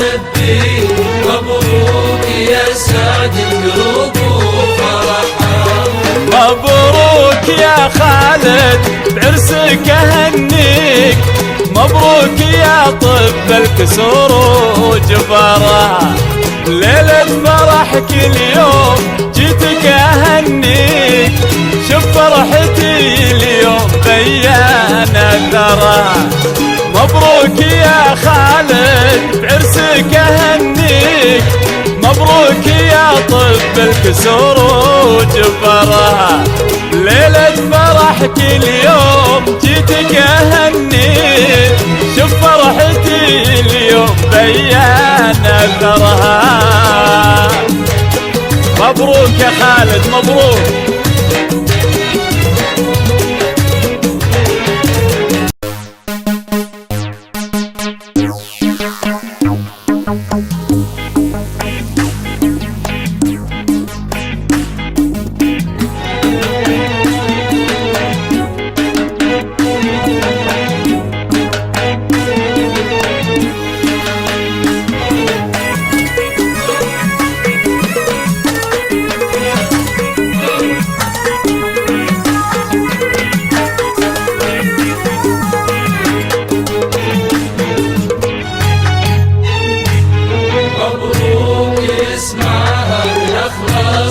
محبي، مبروك يا سعد القلوب وفرحها. مبروك يا خالد بعرسك اهنيك، مبروك يا طب الكسور وجبارها، ليلة فرحك اليوم جيتك اهنيك، شوف فرحتي اليوم بيان اثرها. مبروك يا خالد بعرسك اهنيك، مبروك يا طب الكسور وجبرها، ليلة فرحك اليوم جيتك اهنيك، شوف فرحتي اليوم بيان اثرها. مبروك يا خالد مبروك.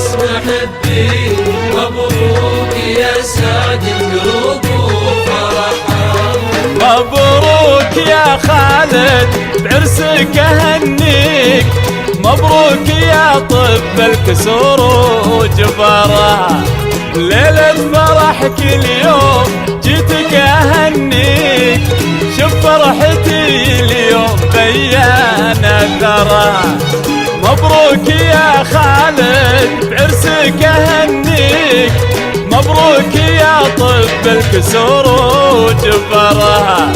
محبي، مبروك يا سعد القلوب وفرحها. مبروك يا خالد بعرسك اهنيك، مبروك يا طب الكسور وجبارها، ليلة فرحك اليوم جيتك اهنيك، شوف فرحتي اليوم بيان اثرها. مبروك يا خالد بعرسك اهنيك، مبروك يا طب الكسور وجبرها،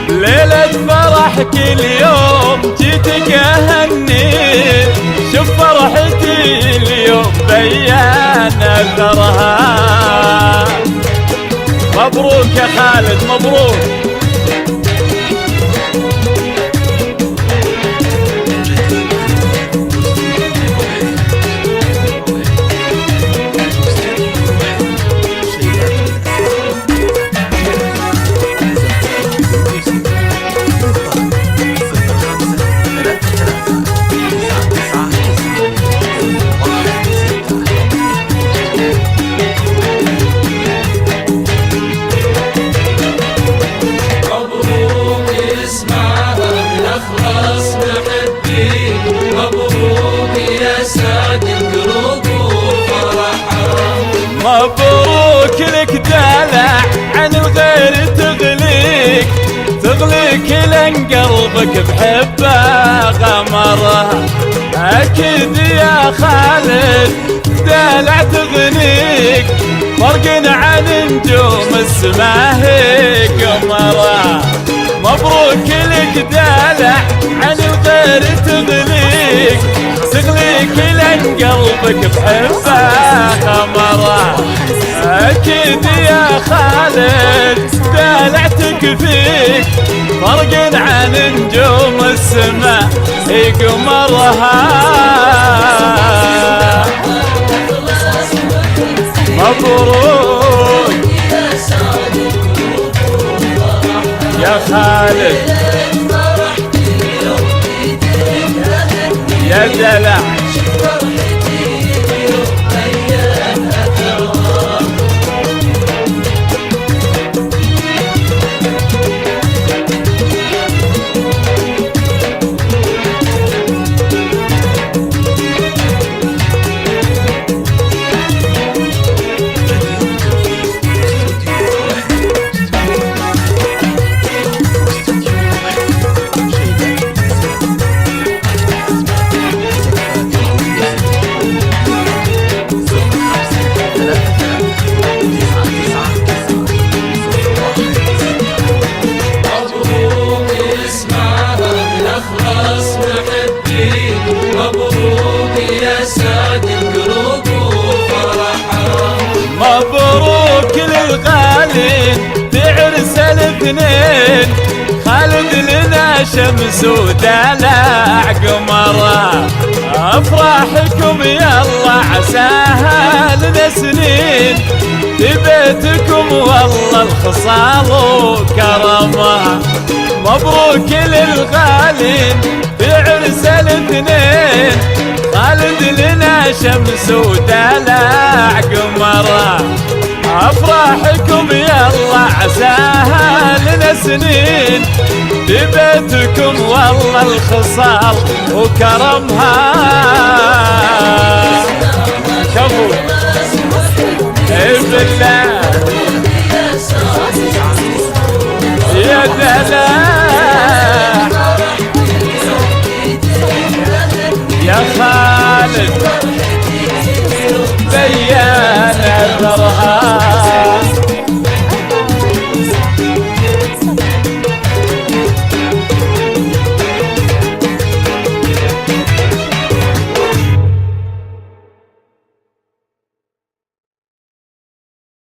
ليلة فرحك اليوم جيتك اهنيك، شوف فرحتي اليوم بيان اثرها. مبروك يا خالد مبروك. مبروك لك دلع عن الغير تغليك، تغليك لان قلبك بحبه غمره، اكيد يا خالد دلع تغنيك، فرق عن نجوم السما هي قمره. مبروك لك دلع عن الغير تغليك، تغليك لان قلبك بحبه غمره، اكيد يا خالد دلعتك فيك، فرق عن نجوم السما هي قمرها. مبروك يا خالد يا دلع. الاثنين خالد لنا شمس ودلع قمرة. افراحكم يلا عساها لنا سنين في بيتكم والله الخصال وكرمه. مبروك للغالين في عرس الاثنين، خالد لنا شمس ودلع قمرة. افراحكم يلا عساها لنا سنين في بيتكم والله الخصال وكرمها. كفو بالله يا دلع يا خالد